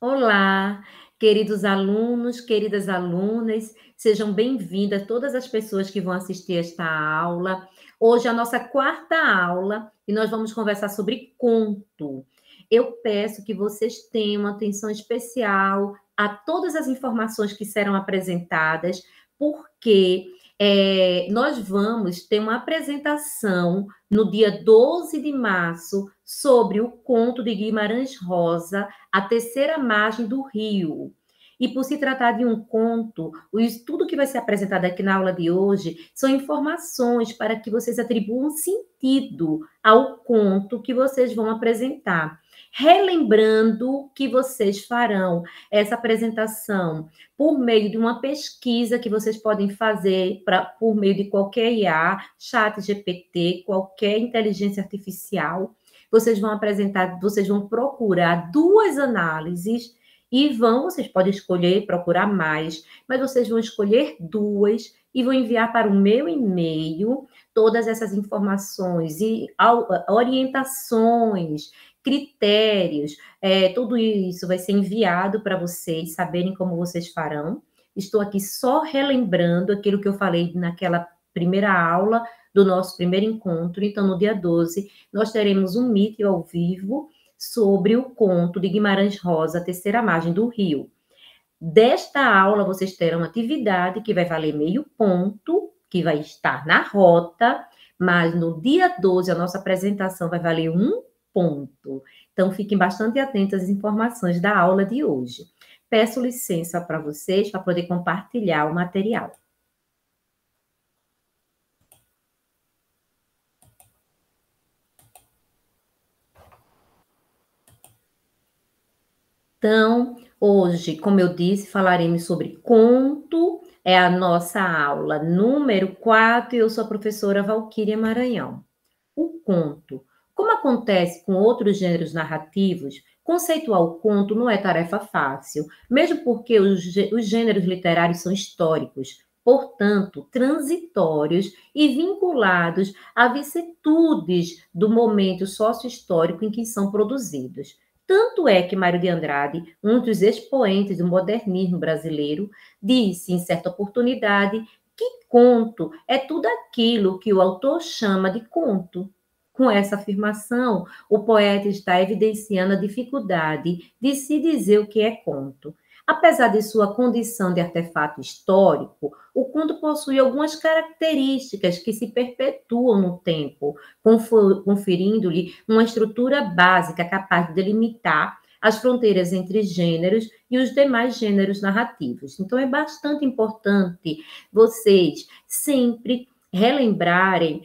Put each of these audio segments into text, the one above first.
Olá, queridos alunos, queridas alunas, sejam bem-vindas todas as pessoas que vão assistir esta aula. Hoje é a nossa quarta aula e nós vamos conversar sobre conto. Eu peço que vocês tenham uma atenção especial a todas as informações que serão apresentadas, porque nós vamos ter uma apresentação no dia 12 de março sobre o conto de Guimarães Rosa, A Terceira Margem do Rio. E por se tratar de um conto, tudo que vai ser apresentado aqui na aula de hoje são informações para que vocês atribuam sentido ao conto que vocês vão apresentar. Relembrando que vocês farão essa apresentação por meio de uma pesquisa que vocês podem fazer por meio de qualquer IA, chat GPT, qualquer inteligência artificial. Vocês vão procurar duas análises e vocês podem escolher procurar mais, mas vocês vão escolher duas e vão enviar para o meu e-mail todas essas informações e orientações, critérios, tudo isso vai ser enviado para vocês saberem como vocês farão. Estou aqui só relembrando aquilo que eu falei naquela primeira aula do nosso primeiro encontro. Então, no dia 12, nós teremos um Meet ao vivo sobre o conto de Guimarães Rosa, A Terceira Margem do Rio. Desta aula, vocês terão atividade que vai valer meio ponto, que vai estar na rota, mas no dia 12, a nossa apresentação vai valer 1 ponto. Então, fiquem bastante atentos às informações da aula de hoje. Peço licença para vocês para poder compartilhar o material. Então, hoje, como eu disse, falaremos sobre conto, é a nossa aula número 4, e eu sou a professora Valquíria Maranhão. O conto. Como acontece com outros gêneros narrativos, conceituar o conto não é tarefa fácil, mesmo porque os gêneros literários são históricos, portanto, transitórios e vinculados a vicissitudes do momento sócio-histórico em que são produzidos. Tanto é que Mário de Andrade, um dos expoentes do modernismo brasileiro, disse, em certa oportunidade, que conto é tudo aquilo que o autor chama de conto. Com essa afirmação, o poeta está evidenciando a dificuldade de se dizer o que é conto. Apesar de sua condição de artefato histórico, o conto possui algumas características que se perpetuam no tempo, conferindo-lhe uma estrutura básica capaz de delimitar as fronteiras entre gêneros e os demais gêneros narrativos. Então, é bastante importante vocês sempre relembrarem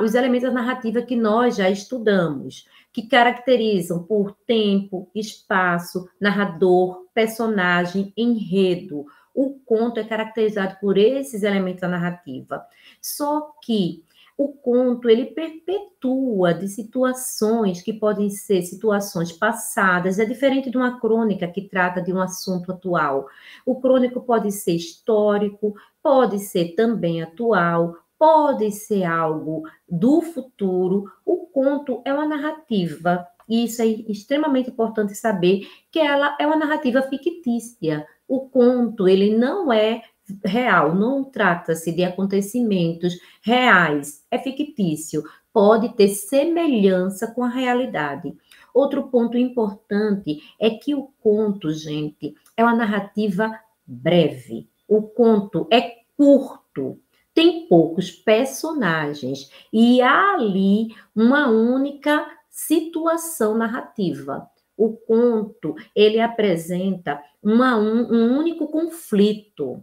os elementos da narrativa que nós já estudamos, que caracterizam por tempo, espaço, narrador, personagem, enredo. O conto é caracterizado por esses elementos da narrativa. Só que o conto, ele perpetua de situações que podem ser situações passadas, é diferente de uma crônica que trata de um assunto atual. O crônico pode ser histórico, pode ser também atual, pode ser algo do futuro. O conto é uma narrativa, e isso é extremamente importante saber, que ela é uma narrativa fictícia. O conto, ele não é real, não trata-se de acontecimentos reais, é fictício, pode ter semelhança com a realidade. Outro ponto importante é que o conto, gente, é uma narrativa breve. O conto é curto, tem poucos personagens e há ali uma única situação narrativa. O conto, ele apresenta um único conflito.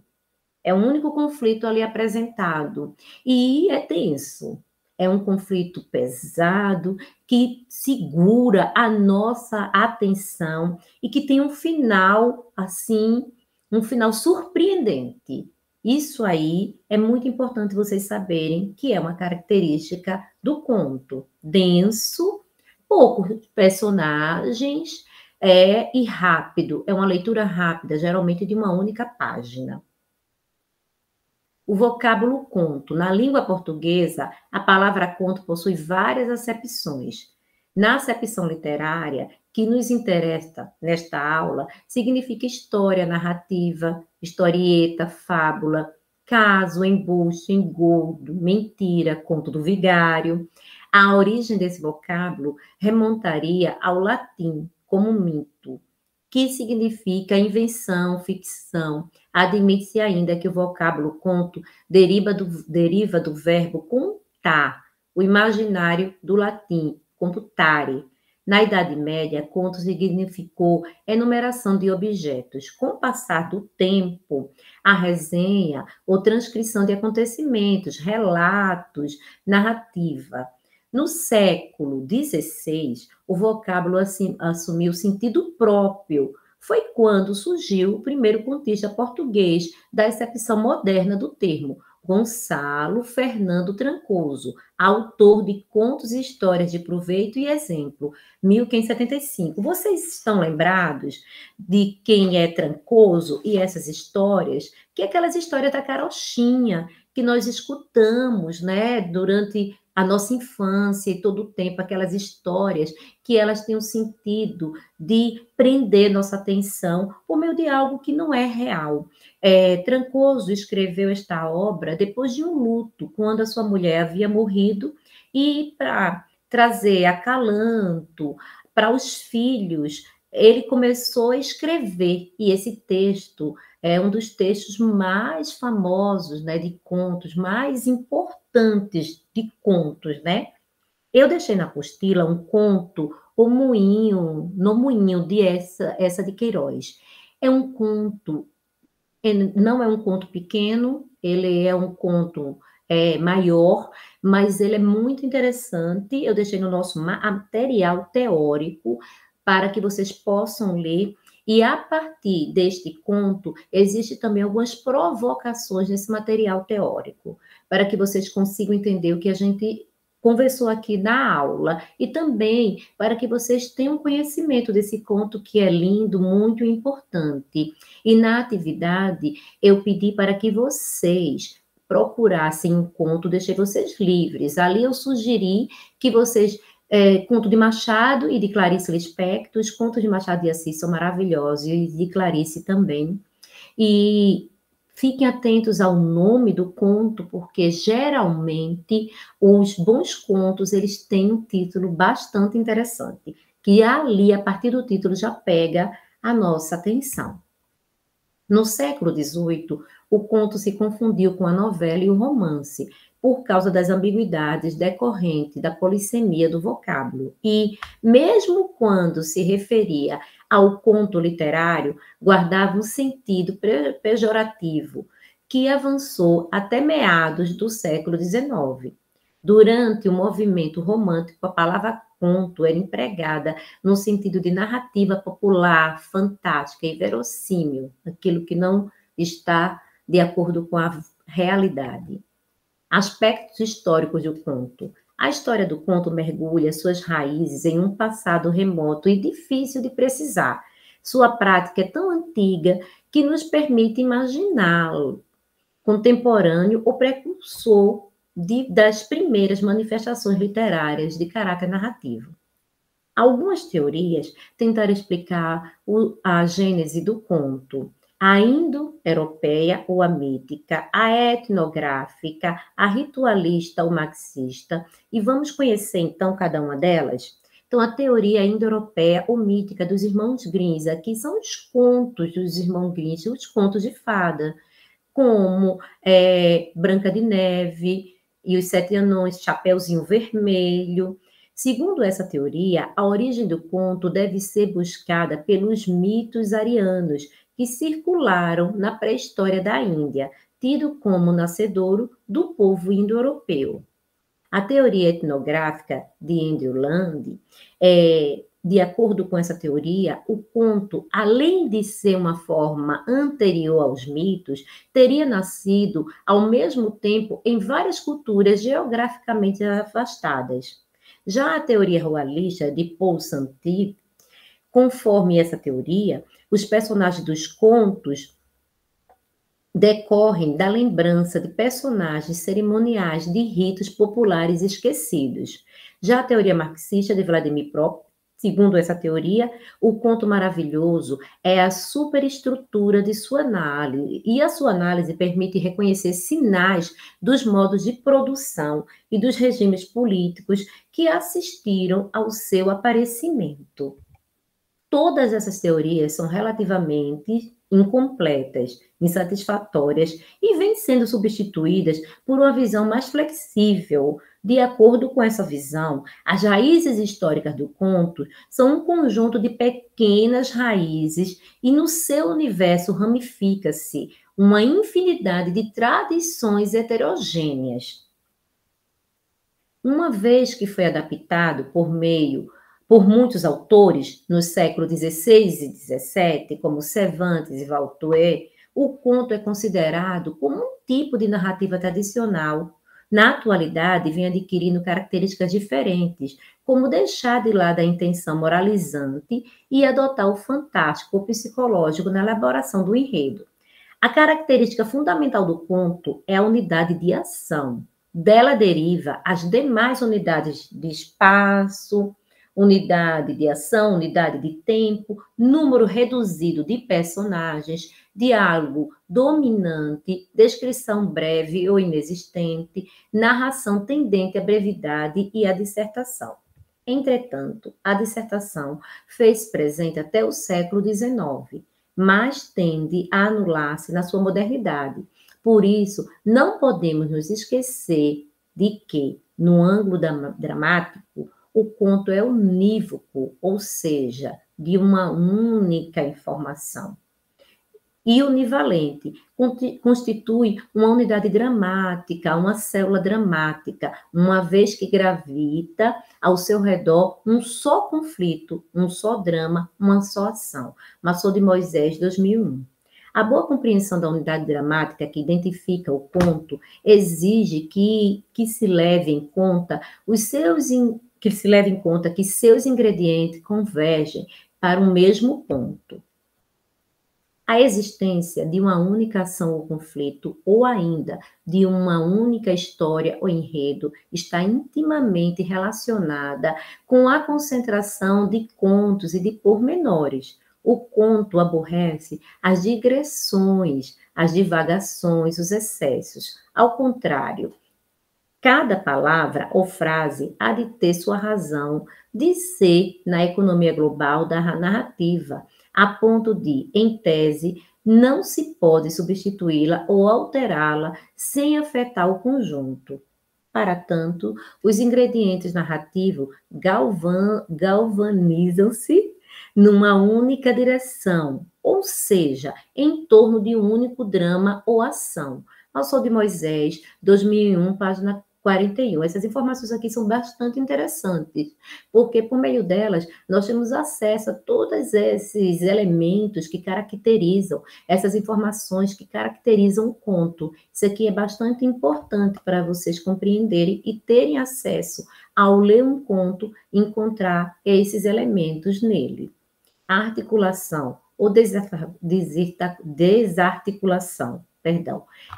É um único conflito ali apresentado. E é tenso. É um conflito pesado que segura a nossa atenção e que tem um final, assim, um final surpreendente. Isso aí é muito importante vocês saberem que é uma característica do conto. Denso, poucos personagens, e rápido. É uma leitura rápida, geralmente de uma única página. O vocábulo conto. Na língua portuguesa, a palavra conto possui várias acepções. Na acepção literária, que nos interessa nesta aula, significa história, narrativa, historieta, fábula, caso, embuste, engodo, mentira, conto do vigário. A origem desse vocábulo remontaria ao latim como mito, que significa invenção, ficção. Admite-se ainda que o vocábulo conto deriva do verbo contar, o imaginário do latim, computare. Na Idade Média, conto significou enumeração de objetos. Com o passar do tempo, a resenha ou transcrição de acontecimentos, relatos, narrativa. No século XVI, o vocábulo assumiu sentido próprio. Foi quando surgiu o primeiro contista português da acepção moderna do termo, Gonçalo Fernando Trancoso, autor de Contos e Histórias de Proveito e Exemplo, 1575. Vocês estão lembrados de quem é Trancoso e essas histórias? Que é aquelas histórias da carochinha que nós escutamos, né, durante a nossa infância e todo o tempo, aquelas histórias que elas têm o sentido de prender nossa atenção por meio de algo que não é real. Trancoso escreveu esta obra depois de um luto, quando a sua mulher havia morrido, e para trazer acalanto para os filhos, ele começou a escrever, e esse texto é um dos textos mais famosos, né, de contos, mais importantes de contos, né? Eu deixei na apostila um conto, O Moinho, no Moinho, de essa de Queiroz. É um conto, não é um conto pequeno, ele é um conto maior, mas ele é muito interessante. Eu deixei no nosso material teórico para que vocês possam ler. E a partir deste conto, existem também algumas provocações nesse material teórico, para que vocês consigam entender o que a gente conversou aqui na aula, e também para que vocês tenham conhecimento desse conto que é lindo, muito importante. E na atividade, eu pedi para que vocês procurassem um conto, deixei vocês livres. Ali eu sugeri que vocês conto de Machado e de Clarice Lispector. Os contos de Machado de Assis são maravilhosos, e de Clarice também. E fiquem atentos ao nome do conto, porque geralmente os bons contos eles têm um título bastante interessante, que ali, a partir do título, já pega a nossa atenção. No século XVIII, o conto se confundiu com a novela e o romance, por causa das ambiguidades decorrentes da polissemia do vocábulo. E, mesmo quando se referia ao conto literário, guardava um sentido pejorativo, que avançou até meados do século XIX. Durante o movimento romântico, a palavra conto era empregada no sentido de narrativa popular, fantástica e verossímil, aquilo que não está de acordo com a realidade. Aspectos históricos do conto. A história do conto mergulha suas raízes em um passado remoto e difícil de precisar. Sua prática é tão antiga que nos permite imaginá-lo contemporâneo ou precursor das primeiras manifestações literárias de caráter narrativo. Algumas teorias tentaram explicar a gênese do conto, a indo-europeia ou a mítica, a etnográfica, a ritualista ou marxista, e vamos conhecer então cada uma delas? Então, a teoria indo-europeia ou mítica dos irmãos Grimm, aqui são os contos dos irmãos Grimm, os contos de fada, como Branca de Neve e os Sete Anões, Chapeuzinho Vermelho. Segundo essa teoria, a origem do conto deve ser buscada pelos mitos arianos que circularam na pré-história da Índia, tido como nascedouro do povo indo-europeu. A teoria etnográfica de Andrew Land, de acordo com essa teoria, o conto, além de ser uma forma anterior aos mitos, teria nascido ao mesmo tempo em várias culturas geograficamente afastadas. Já a teoria ruralista de Paul Santi, conforme essa teoria, os personagens dos contos decorrem da lembrança de personagens cerimoniais de ritos populares esquecidos. Já a teoria marxista de Vladimir Prop, segundo essa teoria, o conto maravilhoso é a superestrutura de sua análise, e a sua análise permite reconhecer sinais dos modos de produção e dos regimes políticos que assistiram ao seu aparecimento. Todas essas teorias são relativamente incompletas, insatisfatórias e vêm sendo substituídas por uma visão mais flexível. De acordo com essa visão, as raízes históricas do conto são um conjunto de pequenas raízes e no seu universo ramifica-se uma infinidade de tradições heterogêneas. Uma vez que foi adaptado por muitos autores nos séculos XVI e XVII, como Cervantes e Voltaire, o conto é considerado como um tipo de narrativa tradicional. Na atualidade, vem adquirindo características diferentes, como deixar de lado a intenção moralizante e adotar o fantástico ou psicológico na elaboração do enredo. A característica fundamental do conto é a unidade de ação. Dela deriva as demais unidades de espaço, unidade de ação, unidade de tempo, número reduzido de personagens, diálogo dominante, descrição breve ou inexistente, narração tendente à brevidade e à dissertação. Entretanto, a dissertação fez presente até o século XIX, mas tende a anular-se na sua modernidade. Por isso, não podemos nos esquecer de que, no ângulo dramático, o conto é unívoco, ou seja, de uma única informação. E univalente, constitui uma unidade dramática, uma célula dramática, uma vez que gravita ao seu redor um só conflito, um só drama, uma só ação. Maçô de Moisés, 2001. A boa compreensão da unidade dramática que identifica o conto exige que se leve em conta que seus ingredientes convergem para o mesmo ponto. A existência de uma única ação ou conflito, ou ainda de uma única história ou enredo, está intimamente relacionada com a concentração de contos e de pormenores. O conto aborrece as digressões, as divagações, os excessos. Ao contrário, cada palavra ou frase há de ter sua razão de ser na economia global da narrativa, a ponto de, em tese, não se pode substituí-la ou alterá-la sem afetar o conjunto. Para tanto, os ingredientes narrativos galvanizam-se numa única direção, ou seja, em torno de um único drama ou ação. Maçô de Moisés, 2001, página 41. Essas informações aqui são bastante interessantes, porque por meio delas nós temos acesso a todos esses elementos que caracterizam, essas informações que caracterizam o conto. Isso aqui é bastante importante para vocês compreenderem e terem acesso ao ler um conto, encontrar esses elementos nele. A articulação ou desarticulação,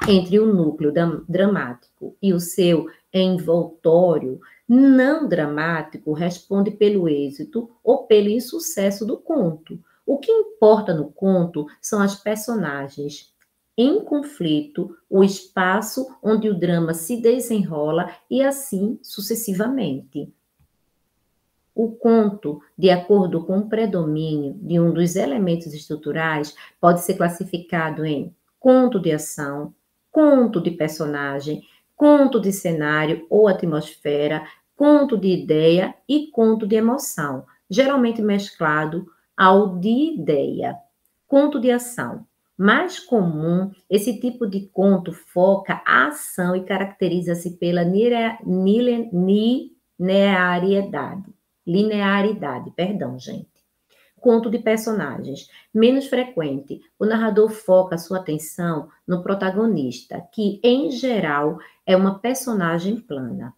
entre o núcleo dramático e o seu envoltório não dramático responde pelo êxito ou pelo insucesso do conto. O que importa no conto são as personagens em conflito, o espaço onde o drama se desenrola e assim sucessivamente. O conto, de acordo com o predomínio de um dos elementos estruturais, pode ser classificado em conto de ação, conto de personagem, conto de cenário ou atmosfera, conto de ideia e conto de emoção, geralmente mesclado ao de ideia. Conto de ação. Mais comum, esse tipo de conto foca a ação e caracteriza-se pela linearidade, gente. Conto de personagens. Menos frequente, o narrador foca sua atenção no protagonista, que, em geral, é uma personagem plana.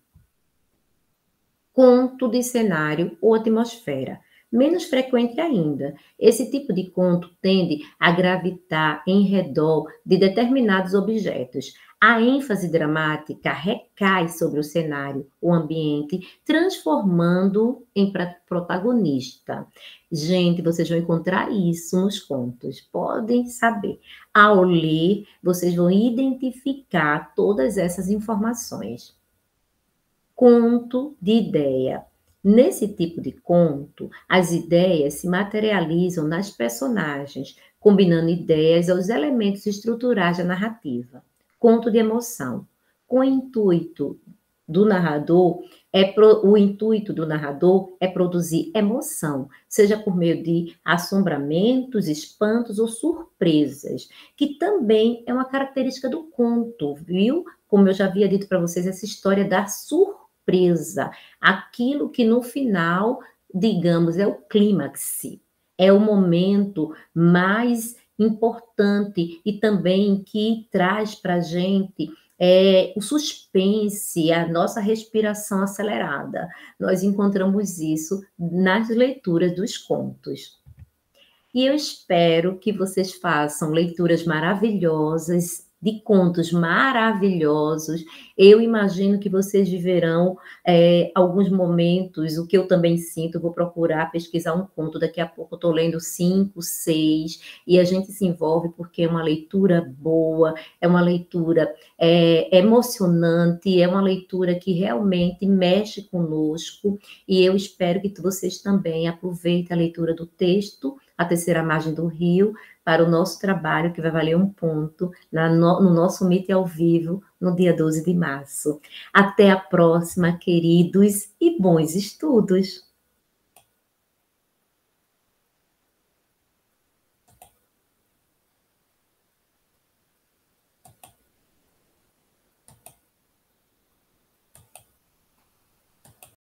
Conto de cenário ou atmosfera. Menos frequente ainda, esse tipo de conto tende a gravitar em redor de determinados objetos. A ênfase dramática recai sobre o cenário, o ambiente, transformando em protagonista. Gente, vocês vão encontrar isso nos contos, podem saber. Ao ler, vocês vão identificar todas essas informações. Conto de ideia. Nesse tipo de conto, as ideias se materializam nas personagens, combinando ideias aos elementos estruturais da narrativa. Conto de emoção. Com o intuito do narrador o intuito do narrador é produzir emoção, seja por meio de assombramentos, espantos ou surpresas, que também é uma característica do conto, viu? Como eu já havia dito para vocês, essa história da surpresa, aquilo que no final, digamos, é o clímax, é o momento mais importante e também que traz para a gente o suspense, a nossa respiração acelerada. Nós encontramos isso nas leituras dos contos. E eu espero que vocês façam leituras maravilhosas, de contos maravilhosos. Eu imagino que vocês viverão alguns momentos, o que eu também sinto, vou procurar pesquisar um conto, daqui a pouco eu estou lendo 5, 6, e a gente se envolve porque é uma leitura boa, é uma leitura emocionante, é uma leitura que realmente mexe conosco, e eu espero que vocês também aproveitem a leitura do texto, A Terceira Margem do Rio, para o nosso trabalho, que vai valer um ponto no nosso Meet ao vivo, no dia 12 de março. Até a próxima, queridos, e bons estudos!